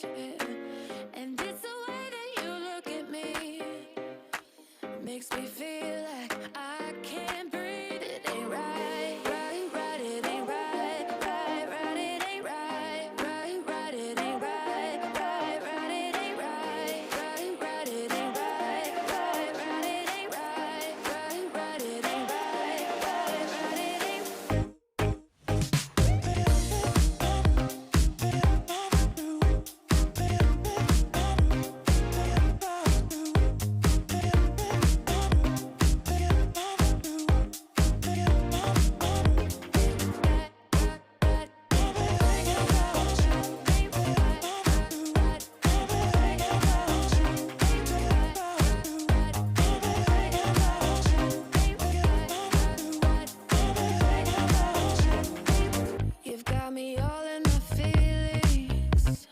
And it's the way that you look at me, makes me feel like I can't breathe. It ain't right, right, right, it ain't right, right, right, it ain't right, right, right, it ain't right, right, right, it ain't right, right, right, it ain't right, right, right, it ain't right, right, right, it ain't right, right, right, it ain't. You've got me all in my feelings,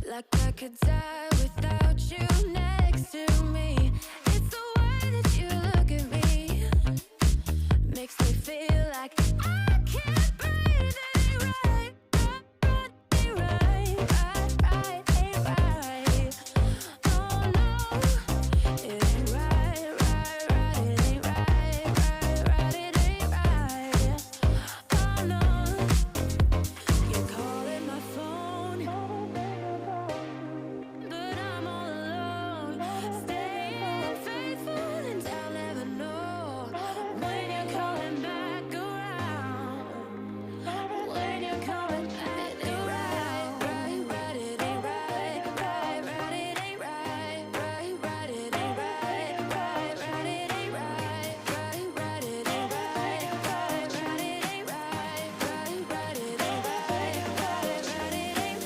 like I could die without you next to me. It's the way that you look at me, makes me feel like I can't breathe. It ain't right, right, right, right, ain't right. Oh no, it ain't right, right, right, it ain't right, right, right, it ain't right. Oh no. You're calling my phone, but I'm all alone. Staying faithful and I'll never know when you're coming back around. When you're coming back around. Right, right, it ain't right. Right, right, it ain't right. Right, right, it ain't right. Right, right, it ain't right. Right, right, it ain't right. Right, right, it ain't right. Right, right, it ain't right. Right, right, it ain't.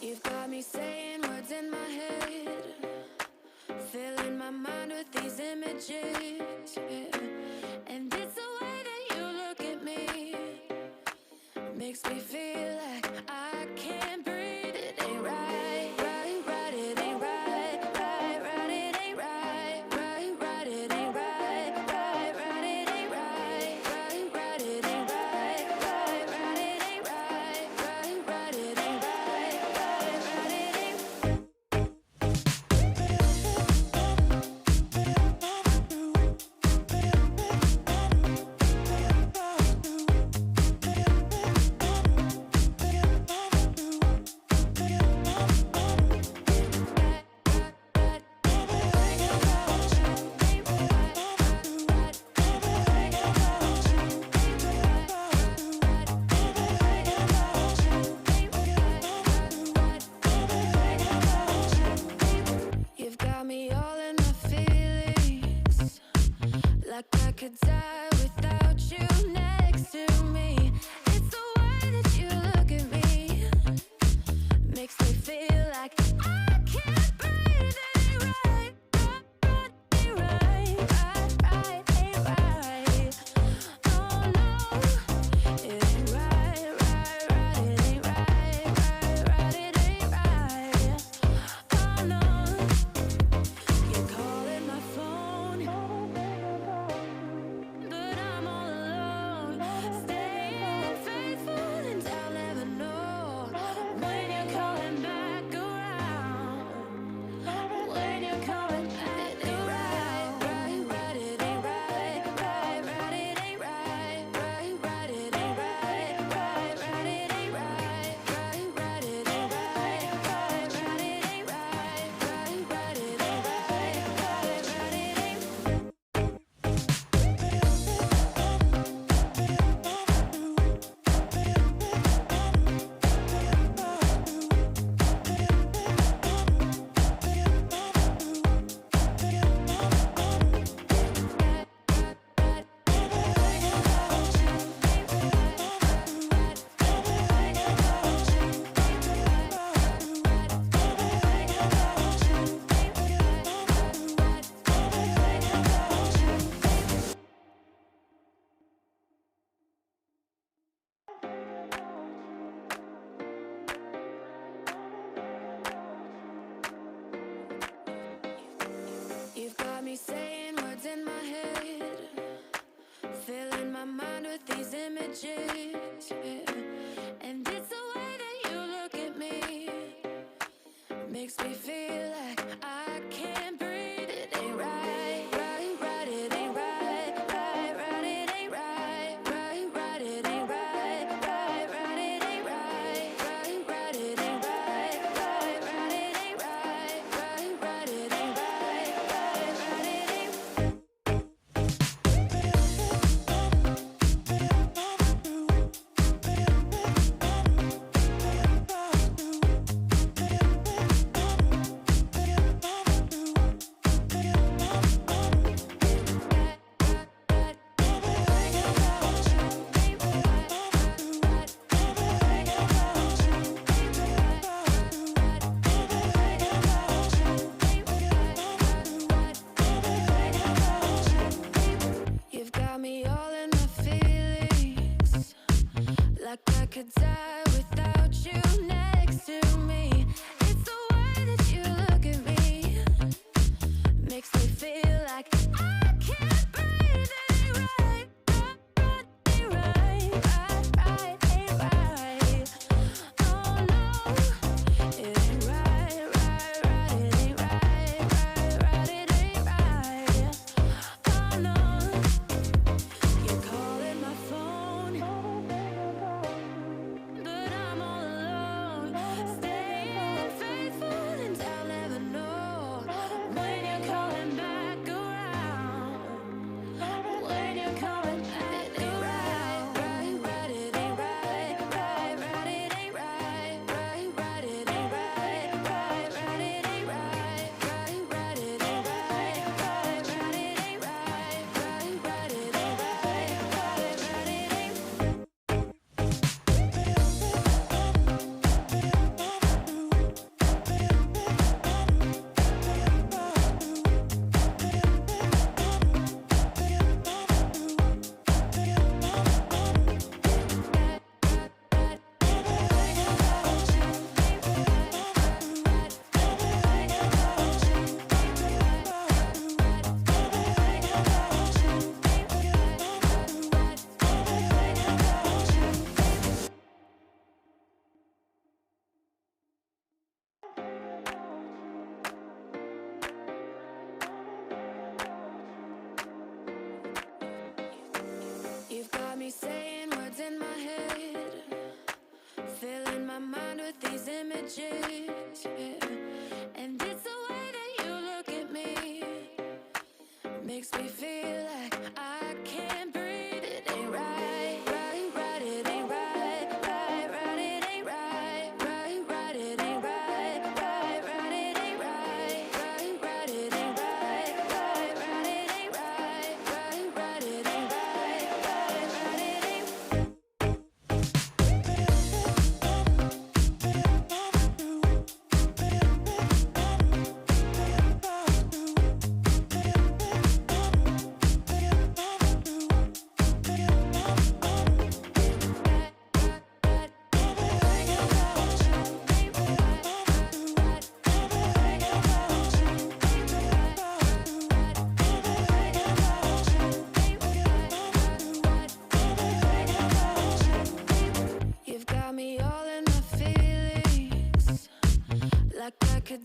You've got me saying words in my head, filling my mind with these images, and it's the way that you look at me, makes me feel like I can't breathe. It ain't right, right, right, it ain't right, right, right, it ain't right, right, right, it ain't right, right, right, it ain't right, right, right, it ain't right, right, right, it ain't right, right, right, it ain't right, right, right, it ain't. You've got me all in my feelings, like I could die without you next to me. It's the way that you look at me, makes me feel like I can't breathe. It ain't right, right, right, right, right, ain't right. Oh no, it ain't right, right, right, it ain't right, right, right, it ain't right. Oh no. You're calling my phone, but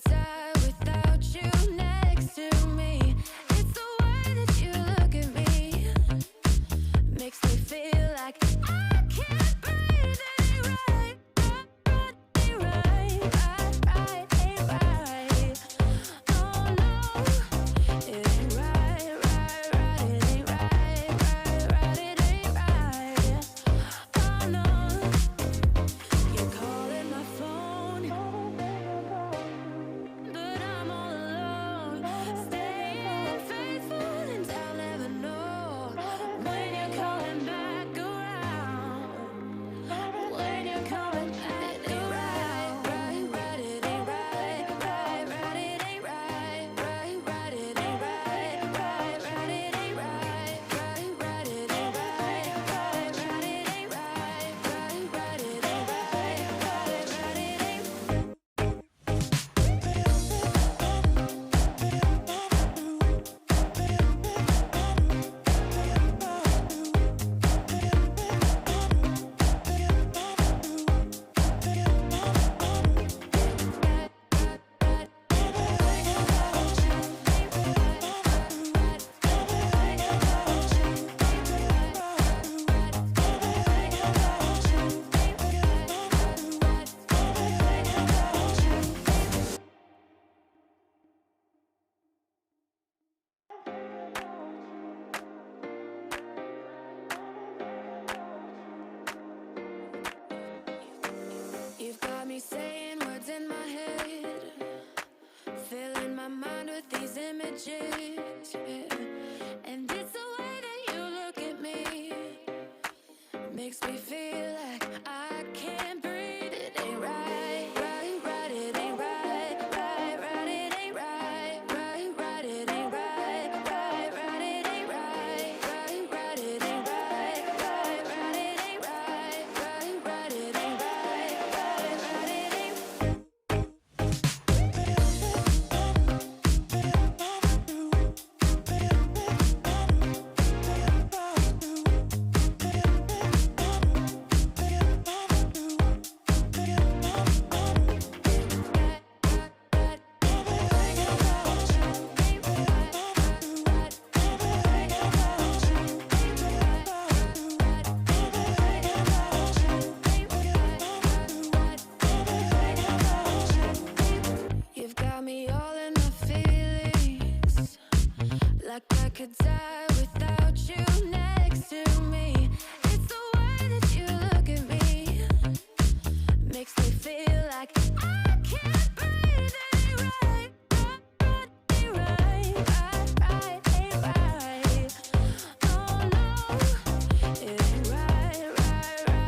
die without you next to me. It's the way that you look at me, makes me feel like I can't breathe. It ain't right, ain't right, ain't right. Oh no, it ain't right, it ain't right, it ain't right. Oh no, you're calling my phone, but I'm all alone. Staying faithful and I'll never know when you're coming back around. When you're coming back around. Right, it ain't right, it ain't right, it ain't right, it ain't right, it ain't right, it ain't right, You've got me saying words in my head, filling my mind with these images, yeah. And it's the way that you look at me, makes me feel like I can't breathe. It ain't right, it ain't right, it ain't right, it ain't right, it ain't right, it ain't right, it ain't right, it ain't right. You've got me all in my feelings, like I could die without you next to me. It's the way that you look at me, makes me feel like I can't breathe. It ain't right, ain't right, ain't right. Oh no, it ain't right,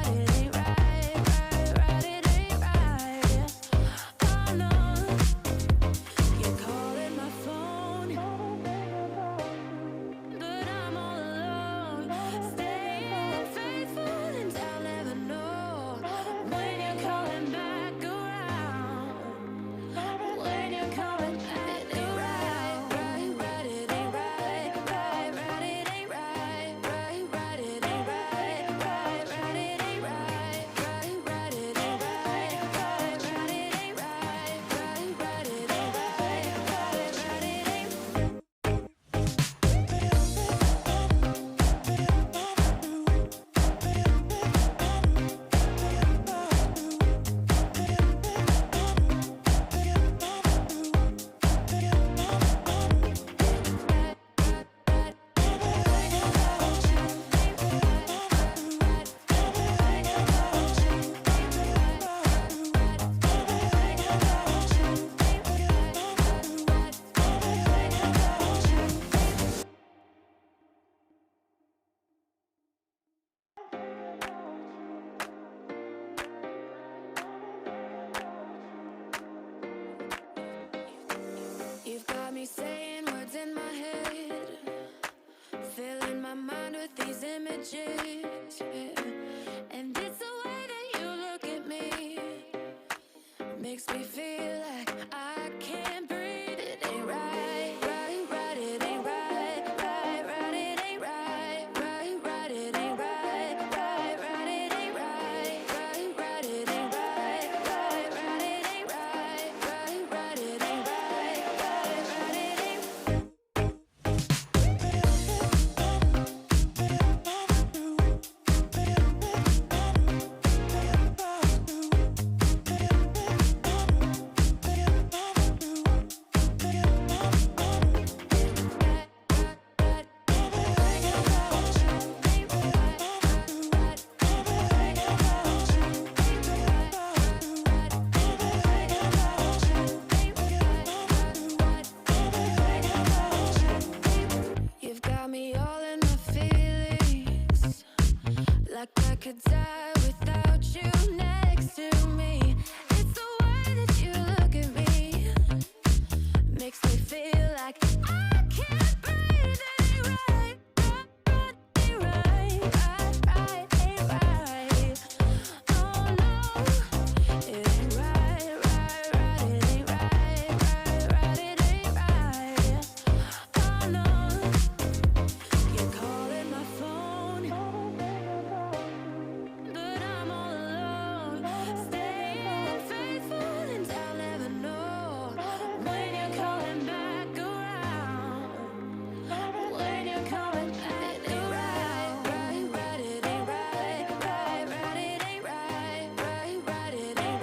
it ain't right, it ain't right. Oh no, you're calling my phone, but I'm all alone. Staying faithful and I'll never know when you're coming back. could die without you next to me. It's the way that you look at me, makes me feel like I can't breathe. Ain't right, ain't right. Oh no, it ain't right, it ain't right, it ain't right. Oh no, you're calling my phone, but I'm all alone. Staying faithful and I'll never know when you're coming back around. When you're coming back around. It ain't right, it ain't right, it ain't right, it ain't right, it ain't right, it ain't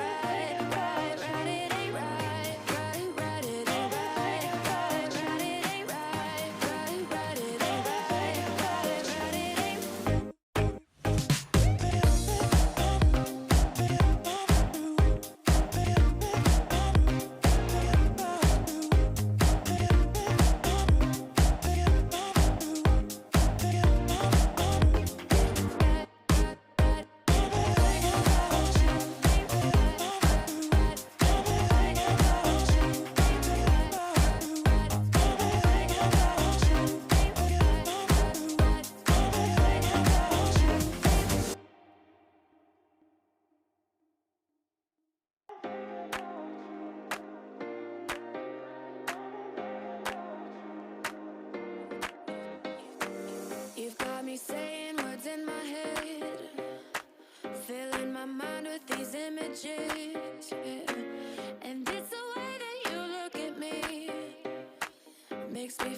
You've got me saying words in my head, filling my mind with these images, yeah. And it's the way that you look at me, makes me